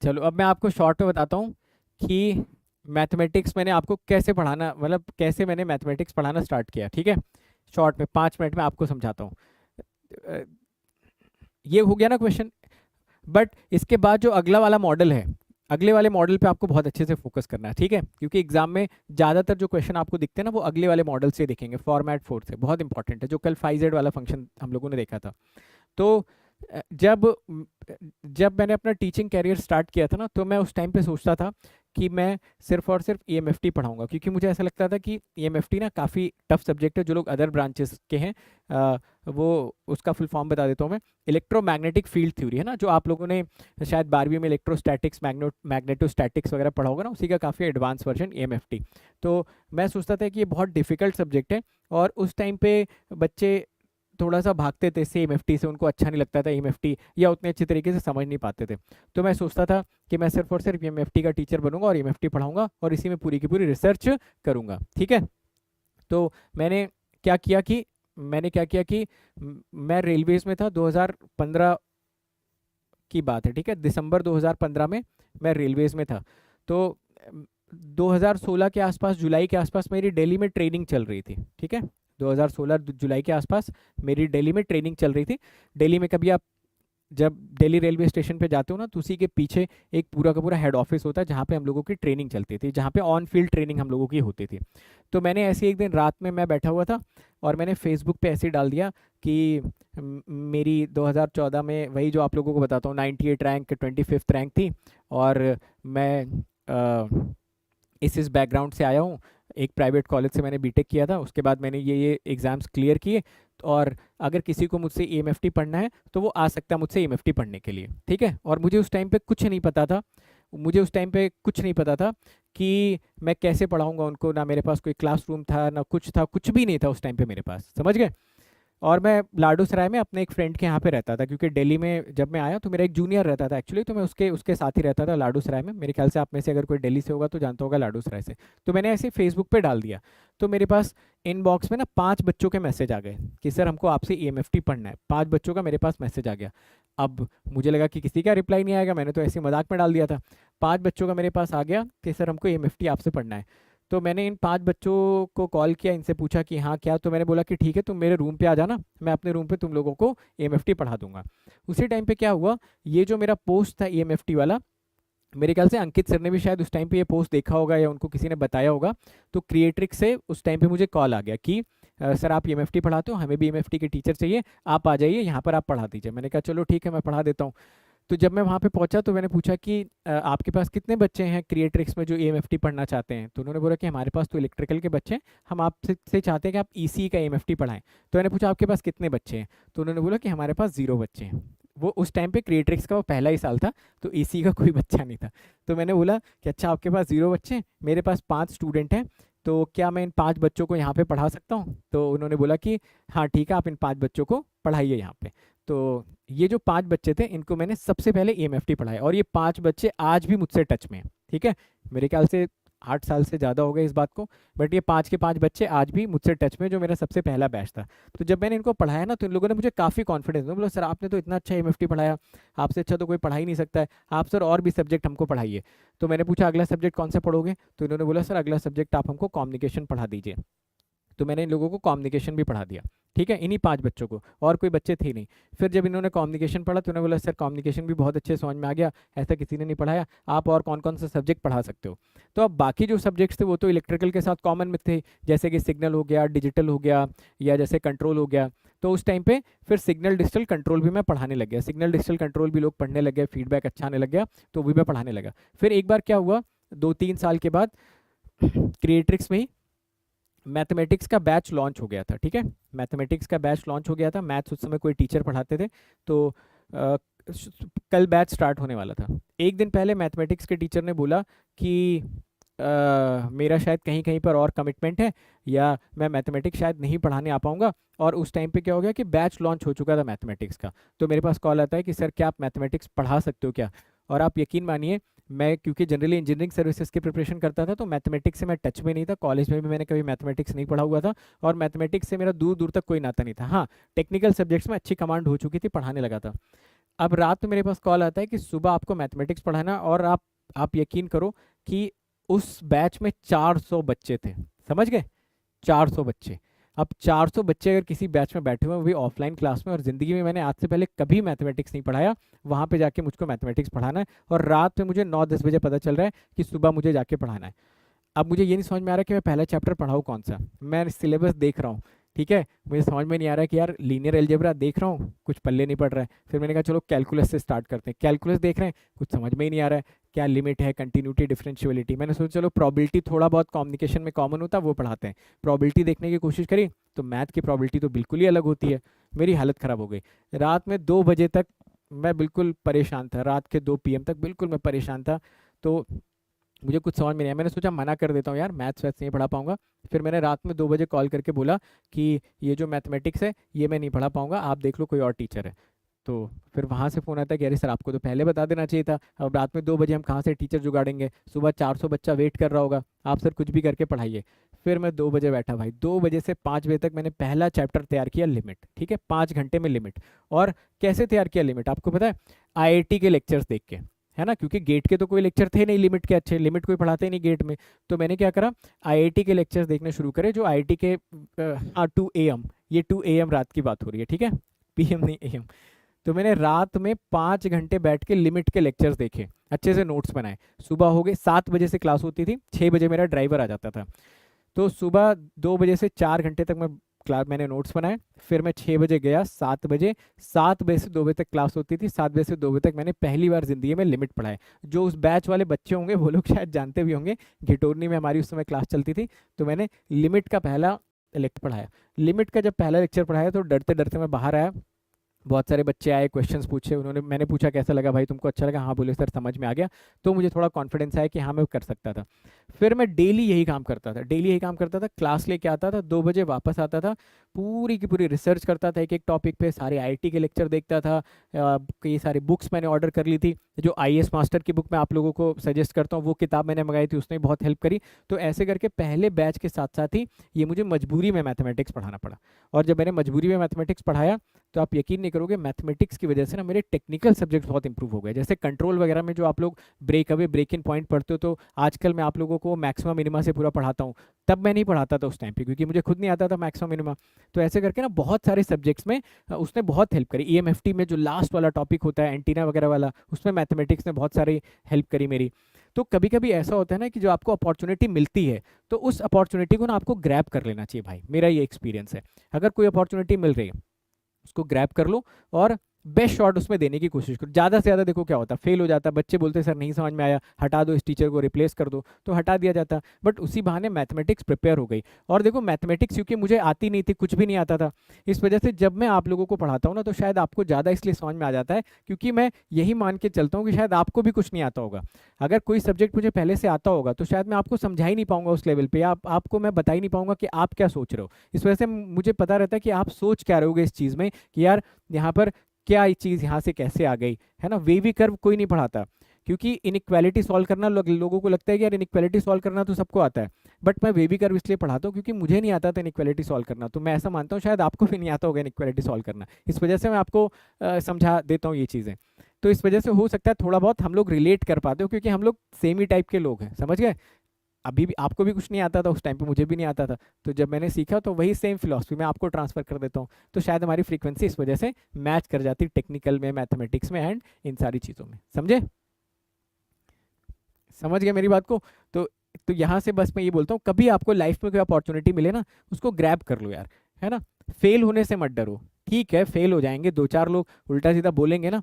चलो अब मैं आपको शॉर्ट में बताता हूँ कि मैथमेटिक्स मैंने आपको कैसे पढ़ाना, मतलब कैसे मैंने मैथमेटिक्स पढ़ाना स्टार्ट किया। ठीक है, शॉर्ट में 5 मिनट में आपको समझाता हूँ। अ, ये हो गया ना क्वेश्चन। बट इसके बाद जो अगला वाला मॉडल है, अगले वाले मॉडल पे आपको बहुत अच्छे से फोकस करना है। ठीक है, क्योंकि एग्जाम में ज़्यादातर जो क्वेश्चन आपको दिखते हैं ना वो अगले वाले मॉडल से दिखेंगे, फॉर्मेट 4 से। बहुत इंपॉर्टेंट है, जो कल 5Z वाला फंक्शन हम लोगों ने देखा था। तो जब मैंने अपना टीचिंग कैरियर स्टार्ट किया था ना, तो मैं उस टाइम पे सोचता था कि मैं सिर्फ और सिर्फ ईएमएफटी पढ़ाऊंगा, क्योंकि मुझे ऐसा लगता था कि ईएमएफटी ना काफ़ी टफ सब्जेक्ट है। जो लोग अदर ब्रांचेस के हैं, वो उसका फुल फॉर्म बता देता हूँ मैं। इलेक्ट्रोमैग्नेटिक फील्ड थ्योरी है ना, जो आप लोगों ने शायद 12वीं में इलेक्ट्रोस्टैटिक्स मैग्नेटोस्टैटिक्स वगैरह पढ़ा होगा ना, उसी का काफ़ी एडवांस वर्जन ईएमएफटी। तो मैं सोचता था कि ये बहुत डिफिकल्ट सब्जेक्ट है, और उस टाइम पे बच्चे थोड़ा सा भागते थे से एमएफटी से, उनको अच्छा नहीं लगता था एमएफटी, या उतने अच्छे तरीके से समझ नहीं पाते थे। तो मैं सोचता था कि मैं सिर्फ और सिर्फ एमएफटी का टीचर बनूंगा और एमएफटी पढ़ाऊंगा और इसी में पूरी की पूरी रिसर्च करूंगा। ठीक है, तो मैंने क्या किया कि मैं रेलवेज में था। 2015 की बात है, ठीक है, दिसंबर 2015 में मैं रेलवेज में था। तो 2016 के आसपास, जुलाई के आसपास मेरी दिल्ली में ट्रेनिंग चल रही थी। ठीक है, 2016 जुलाई के आसपास मेरी दिल्ली में ट्रेनिंग चल रही थी। दिल्ली में कभी आप जब दिल्ली रेलवे स्टेशन पे जाते हो ना, तो उसी के पीछे एक पूरा का पूरा हेड ऑफिस होता है, जहाँ पे हम लोगों की ट्रेनिंग चलती थी, जहाँ पे ऑन फील्ड ट्रेनिंग हम लोगों की होती थी। तो मैंने ऐसे एक दिन रात में मैं बैठा हुआ था, और मैंने फेसबुक पे ऐसे ही डाल दिया कि मेरी 2014 में, वही जो आप लोगों को बताता हूँ, 98 रैंक 25th रैंक थी। और मैं इस बैकग्राउंड से आया हूँ। एक प्राइवेट कॉलेज से मैंने बीटेक किया था, उसके बाद मैंने ये एग्ज़ाम्स क्लियर किए। और अगर किसी को मुझसे ईएमएफटी पढ़ना है तो वो आ सकता है मुझसे ईएमएफटी पढ़ने के लिए। ठीक है, और मुझे उस टाइम पे कुछ नहीं पता था, मुझे उस टाइम पे कुछ नहीं पता था कि मैं कैसे पढ़ाऊंगा उनको। ना मेरे पास कोई क्लासरूम था, ना कुछ था, कुछ भी नहीं था उस टाइम पे मेरे पास, समझ गए। और मैं लाडू सराय में अपने एक फ्रेंड के यहाँ पे रहता था, क्योंकि दिल्ली में जब मैं आया तो मेरा एक जूनियर रहता था एक्चुअली, तो मैं उसके उसके साथ ही रहता था लाडू सराय में। मेरे ख्याल से आप में से अगर कोई दिल्ली से होगा तो जानता होगा लाडू सराय से। तो मैंने ऐसे फेसबुक पे डाल दिया, तो मेरे पास इनबॉक्स में ना 5 बच्चों के मैसेज आ गए कि सर हमको आपसे ईएमएफटी पढ़ना है। 5 बच्चों का मेरे पास मैसेज आ गया। अब मुझे लगा कि किसी का रिप्लाई नहीं आएगा, मैंने तो ऐसे मजाक में डाल दिया था। 5 बच्चों का मेरे पास आ गया कि सर हमको ईएमएफटी आपसे पढ़ना है। तो मैंने इन 5 बच्चों को कॉल किया, इनसे पूछा कि हाँ क्या। तो मैंने बोला कि ठीक है, तुम मेरे रूम पे आ जाना, मैं अपने रूम पे तुम लोगों को ईएमएफटी पढ़ा दूंगा। उसी टाइम पे क्या हुआ, ये जो मेरा पोस्ट था ईएमएफटी वाला, मेरे ख्याल से अंकित सर ने भी शायद उस टाइम पे ये पोस्ट देखा होगा, या उनको किसी ने बताया होगा। तो क्रिएट्रिक्स से उस टाइम पे मुझे कॉल आ गया कि सर आप ईएमएफटी पढ़ाते हो, हमें भी ईएमएफटी के टीचर चाहिए, आप आ जाइए यहाँ पर, आप पढ़ा दीजिए। मैंने कहा चलो ठीक है, मैं पढ़ा देता हूँ। तो जब मैं वहाँ पे पहुँचा तो मैंने पूछा कि आपके पास कितने बच्चे हैं क्रिएट्रिक्स में जो ईएमएफटी पढ़ना चाहते हैं। तो उन्होंने बोला कि हमारे पास तो इलेक्ट्रिकल के बच्चे हैं, हम आपसे से चाहते हैं कि आप ईसी का ईएमएफटी पढ़ाएं। तो मैंने पूछा आपके पास कितने बच्चे हैं। तो उन्होंने बोला कि हमारे पास 0 बच्चे हैं। वो उस टाइम पे क्रिएट्रिक्स का वो पहला ही साल था, तो ईसी का कोई बच्चा नहीं था। तो मैंने बोला कि अच्छा आपके पास 0 बच्चे हैं, मेरे पास 5 स्टूडेंट हैं, तो क्या मैं इन 5 बच्चों को यहाँ पे पढ़ा सकता हूँ। तो उन्होंने बोला कि हाँ ठीक है, आप इन 5 बच्चों को पढ़ाइए यहाँ पे। तो ये जो 5 बच्चे थे, इनको मैंने सबसे पहले ईएमएफटी पढ़ाया, और ये 5 बच्चे आज भी मुझसे टच में हैं। ठीक है, मेरे ख्याल से 8 साल से ज़्यादा हो गए इस बात को, बट ये 5 के 5 बच्चे आज भी मुझसे टच में, जो मेरा सबसे पहला बैच था। तो जब मैंने इनको पढ़ाया ना, तो इन लोगों ने मुझे काफ़ी कॉन्फिडेंस दिया, बोला सर आपने तो इतना अच्छा ईएमएफटी पढ़ाया, आपसे अच्छा तो कोई पढ़ा ही नहीं सकता है, आप सर और भी सब्जेक्ट हमको पढ़ाइए। तो मैंने पूछा अगला सब्जेक्ट कौन सा पढ़ोगे। तो इन्होंने बोला सर अगला सब्जेक्ट आप हमको कम्युनिकेशन पढ़ा दीजिए। तो मैंने इन लोगों को कम्युनिकेशन भी पढ़ा दिया। ठीक है, इन्हीं 5 बच्चों को, और कोई बच्चे थे नहीं। फिर जब इन्होंने कम्युनिकेशन पढ़ा तो उन्होंने बोला सर कम्युनिकेशन भी बहुत अच्छे समझ में आ गया, ऐसा किसी ने नहीं पढ़ाया, आप और कौन कौन सा सब्जेक्ट पढ़ा सकते हो। तो अब बाकी जो सब्जेक्ट्स थे वो तो इलेक्ट्रिकल के साथ कॉमन में थे, जैसे कि सिग्नल हो गया, डिजिटल हो गया, या जैसे कंट्रोल हो गया। तो उस टाइम पे फिर सिग्नल डिजिटल कंट्रोल भी मैं पढ़ाने लग गया, सिग्नल डिजिटल कंट्रोल भी लोग पढ़ने लग गए, फीडबैक अच्छा आने लग गया, तो भी मैं पढ़ाने लगा। फिर एक बार क्या हुआ, 2-3 साल के बाद क्रिएट्रिक्स में ही मैथमेटिक्स का बैच लॉन्च हो गया था। ठीक है, मैथमेटिक्स का बैच लॉन्च हो गया था, मैथ्स उस समय कोई टीचर पढ़ाते थे। तो अ, कल बैच स्टार्ट होने वाला था। एक दिन पहले मैथमेटिक्स के टीचर ने बोला कि मेरा शायद कहीं कहीं पर और कमिटमेंट है, या मैं मैथमेटिक्स शायद नहीं पढ़ाने आ पाऊंगा। और उस टाइम पे क्या हो गया कि बैच लॉन्च हो चुका था मैथमेटिक्स का। तो मेरे पास कॉल आता है कि सर क्या आप मैथमेटिक्स पढ़ा सकते हो क्या। और आप यकीन मानिए, मैं क्योंकि जनरली इंजीनियरिंग सर्विसेज की प्रिपरेशन करता था, तो मैथमेटिक्स से मैं टच में नहीं था, कॉलेज में भी मैंने कभी मैथमेटिक्स नहीं पढ़ा हुआ था, और मैथमेटिक्स से मेरा दूर दूर तक कोई नाता नहीं था। हाँ, टेक्निकल सब्जेक्ट्स में अच्छी कमांड हो चुकी थी, पढ़ाने लगा था। अब रात में मेरे पास कॉल आता है कि सुबह आपको मैथमेटिक्स पढ़ाना, और आप यकीन करो कि उस बैच में 400 बच्चे थे, समझ गए, 400 बच्चे। अब 400 बच्चे अगर किसी बैच में बैठे हुए हैं, वो भी ऑफलाइन क्लास में, और ज़िंदगी में मैंने आज से पहले कभी मैथमेटिक्स नहीं पढ़ाया, वहाँ पे जाके मुझको मैथमेटिक्स पढ़ाना है, और रात में मुझे 9-10 बजे पता चल रहा है कि सुबह मुझे जाके पढ़ाना है। अब मुझे ये नहीं समझ में आ रहा कि मैं पहला चैप्टर पढ़ाऊँ कौन सा, मैं सिलेबस देख रहा हूँ, ठीक है, मुझे समझ में नहीं आ रहा है कि यार लीनियर अलजेब्रा देख रहा हूँ, कुछ पल्ले नहीं पड़ रहा है। फिर मैंने कहा चलो कैलकुलस से स्टार्ट करते हैं, कैलकुलस देख रहे हैं, कुछ समझ में ही नहीं आ रहा है, क्या लिमिट है, कंटिन्यूटी, डिफरेंशियबिलिटी। मैंने सोचा चलो प्रोबेबिलिटी थोड़ा बहुत कम्युनिकेशन में कॉमन होता है वो पढ़ाते हैं, प्रोबेबिलिटी देखने की कोशिश करी, तो मैथ की प्रोबेबिलिटी तो बिल्कुल ही अलग होती है। मेरी हालत ख़राब हो गई। रात में 2 बजे तक मैं बिल्कुल परेशान था, रात के 2 PM तक बिल्कुल मैं परेशान था। तो मुझे कुछ समझ में नहीं आया, मैंने सोचा मना कर देता हूँ यार, मैथ्स वैथ्स नहीं पढ़ा पाऊंगा। फिर मैंने रात में 2 बजे कॉल करके बोला कि ये जो मैथमेटिक्स है ये मैं नहीं पढ़ा पाऊंगा, आप देख लो कोई और टीचर है। तो फिर वहाँ से फ़ोन आता है कि अरे सर आपको तो पहले बता देना चाहिए था, अब रात में 2 बजे हम कहाँ से टीचर जुगाड़ेंगे, सुबह 400 बच्चा वेट कर रहा होगा, आप सर कुछ भी करके पढ़ाइए। फिर मैं 2 बजे बैठा भाई, 2 बजे से 5 बजे तक मैंने पहला चैप्टर तैयार किया, लिमिट, ठीक है, 5 घंटे में लिमिट। और कैसे तैयार किया लिमिट आपको पता है, आईआईटी के लेक्चर्स देख के, है ना, क्योंकि गेट के तो कोई लेक्चर थे नहीं लिमिट के अच्छे, लिमिट कोई पढ़ाते ही नहीं गेट में। तो मैंने क्या करा, आईआईटी के लेक्चर्स देखने शुरू करे, जो आईआईटी के 2 AM, ये 2 AM रात की बात हो रही है, ठीक है, PM नहीं AM। तो मैंने रात में 5 घंटे बैठ के लिमिट के लेक्चर्स देखे, अच्छे से नोट्स बनाए। सुबह हो गए, 7 बजे से क्लास होती थी, 6 बजे मेरा ड्राइवर आ जाता था। तो सुबह 2 बजे से 4 घंटे तक मैं क्लास, मैंने नोट्स बनाए। फिर मैं 6 बजे गया, 7 बजे, 7 बजे से 2 बजे तक क्लास होती थी, 7 बजे से 2 बजे तक मैंने पहली बार जिंदगी में लिमिट पढ़ाए। जो उस बैच वाले बच्चे होंगे वो लोग शायद जानते भी होंगे, घिटोरनी में हमारी उस समय क्लास चलती थी, तो मैंने लिमिट का पहला लेक्चर पढ़ाया। लिमिट का जब पहला लेक्चर पढ़ाया तो डरते डरते मैं बाहर आया, बहुत सारे बच्चे आए, क्वेश्चंस पूछे उन्होंने, मैंने पूछा कैसा लगा भाई तुमको, अच्छा लगा, हाँ बोले सर समझ में आ गया। तो मुझे थोड़ा कॉन्फिडेंस आया कि हाँ मैं कर सकता था। फिर मैं डेली यही काम करता था, डेली यही काम करता था, क्लास लेके आता था, 2 बजे वापस आता था, पूरी की पूरी रिसर्च करता था एक एक टॉपिक पे, सारे आईआईटी के लेक्चर देखता था। कई सारी बुक्स मैंने ऑर्डर कर ली थी, जो आईएएस मास्टर की बुक मैं आप लोगों को सजेस्ट करता हूँ, वो किताब मैंने मंगाई थी, उसने बहुत हेल्प करी। तो ऐसे करके पहले बैच के साथ साथ ही ये मुझे मजबूरी में मैथमेटिक्स पढ़ाना पड़ा। और जब मैंने मजबूरी में मैथमेटिक्स पढ़ाया, तो आप यकीन नहीं करोगे, मैथमेटिक्स की वजह से ना मेरे टेक्निकल सब्जेक्ट्स बहुत इंप्रूव हो गए। जैसे कंट्रोल वगैरह में जो आप लोग break away, break in point पढ़ते हो, तो आजकल मैं आप लोगों को मैक्सिमम मिनिमा से पूरा पढ़ाता हूँ, तब मैं नहीं पढ़ाता था उस टाइम पे, क्योंकि मुझे खुद नहीं आता था मैक्सिमम मिनिमा। तो ऐसे करके ना बहुत सारे सब्जेक्ट्स में उसने बहुत हेल्प करी। ईएमएफटी में जो लास्ट वाला टॉपिक होता है एंटीना वगैरह वाला, उसमें मैथमेटिक्स ने बहुत सारी हेल्प करी मेरी। तो कभी कभी ऐसा होता है ना कि जो आपको अपॉर्चुनिटी मिलती है, तो उस अपॉर्चुनिटी को ना आपको ग्रैब कर लेना चाहिए भाई, मेरा ये एक्सपीरियंस है। अगर कोई अपॉर्चुनिटी मिल रही है उसको ग्रैब कर लो, और बेस्ट शॉट उसमें देने की कोशिश करो। ज़्यादा से ज़्यादा देखो क्या होता है, फेल हो जाता है, बच्चे बोलते हैं सर नहीं समझ में आया, हटा दो इस टीचर को, रिप्लेस कर दो, तो हटा दिया जाता। बट उसी बहाने मैथमेटिक्स प्रिपेयर हो गई। और देखो मैथमेटिक्स क्योंकि मुझे आती नहीं थी, कुछ भी नहीं आता था, इस वजह से जब मैं आप लोगों को पढ़ाता हूँ ना, तो शायद आपको ज़्यादा इसलिए समझ में आ जाता है, क्योंकि मैं यही मान के चलता हूँ कि शायद आपको भी कुछ नहीं आता होगा। अगर कोई सब्जेक्ट मुझे पहले से आता होगा तो शायद मैं आपको समझा ही नहीं पाऊंगा उस लेवल पे, आपको मैं बता ही नहीं पाऊंगा कि आप क्या सोच रहे हो। इस वजह से मुझे पता रहता है कि आप सोच क्या रहोगे इस चीज़ में, कि यार यहाँ पर क्या ये चीज़ यहाँ से कैसे आ गई, है ना। वेवी कर्व कोई नहीं पढ़ाता, क्योंकि इनइक्वालिटी सॉल्व करना लोगों को लगता है कि यार इनइक्वालिटी सॉल्व करना तो सबको आता है। बट मैं वेवी कर्व इसलिए पढ़ाता हूँ क्योंकि मुझे नहीं आता था इनइक्वालिटी सॉल्व करना, तो मैं ऐसा मानता हूँ शायद आपको भी नहीं आता होगा इनइक्वालिटी सॉल्व करना, इस वजह से मैं आपको समझा देता हूँ ये चीज़ें। तो इस वजह से हो सकता है थोड़ा बहुत हम लोग रिलेट कर पाते हो, क्योंकि हम लोग सेम ही टाइप के लोग हैं, समझ गए। अभी भी आपको भी कुछ नहीं आता था उस टाइम पे, मुझे भी नहीं आता था, तो जब मैंने सीखा तो वही सेम फिलॉसफी मैं आपको ट्रांसफर कर देता हूँ। तो शायद हमारी फ्रीक्वेंसी इस वजह से मैच कर जाती, टेक्निकल में, मैथमेटिक्स में, एंड इन सारी चीज़ों में, समझे, समझ गए मेरी बात को। तो यहाँ से बस मैं ये बोलता हूँ, कभी आपको लाइफ में कोई अपॉर्चुनिटी मिले ना, उसको ग्रैब कर लो यार, है ना। फेल होने से मत डरो, ठीक है, फेल हो जाएंगे, 2-4 लोग उल्टा सीधा बोलेंगे ना,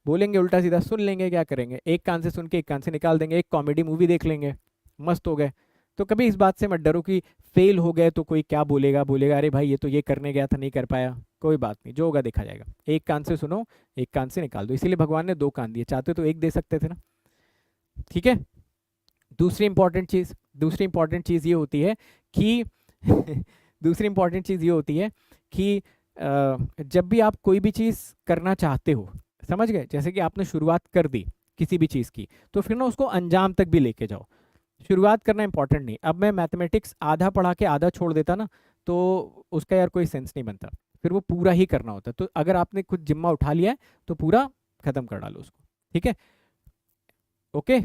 बोलेंगे उल्टा सीधा, सुन लेंगे, क्या करेंगे, एक कान से सुन के एक कान से निकाल देंगे, एक कॉमेडी मूवी देख लेंगे, मस्त हो गए। तो कभी इस बात से मत डरो कि फेल हो गए तो कोई क्या बोलेगा, बोलेगा अरे भाई ये तो ये करने गया था नहीं कर पाया, कोई बात नहीं, जो होगा देखा जाएगा। एक कान से सुनो, एक कान से निकाल दो, इसीलिए भगवान ने 2 कान दिए, चाहते तो एक दे सकते थे ना, ठीक है। दूसरी इंपॉर्टेंट चीज़ ये होती है कि दूसरी इंपॉर्टेंट चीज़ ये होती है कि जब भी आप कोई भी चीज़ करना चाहते हो, समझ गए, जैसे कि आपने शुरुआत कर दी किसी भी चीज़ की, तो फिर ना उसको अंजाम तक भी लेके जाओ। शुरुआत करना इंपॉर्टेंट नहीं, अब मैं मैथमेटिक्स आधा पढ़ा के आधा छोड़ देता ना, तो उसका यार कोई सेंस नहीं बनता, फिर वो पूरा ही करना होता है। तो अगर आपने कुछ जिम्मा उठा लिया है तो पूरा खत्म कर डालो उसको, ठीक है। ओके,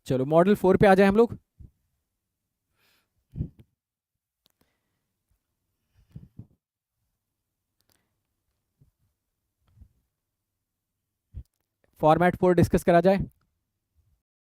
चलो मॉडल 4 पे आ जाए हम लोग। फॉर्मेट 4 डिस्कस करा जाए।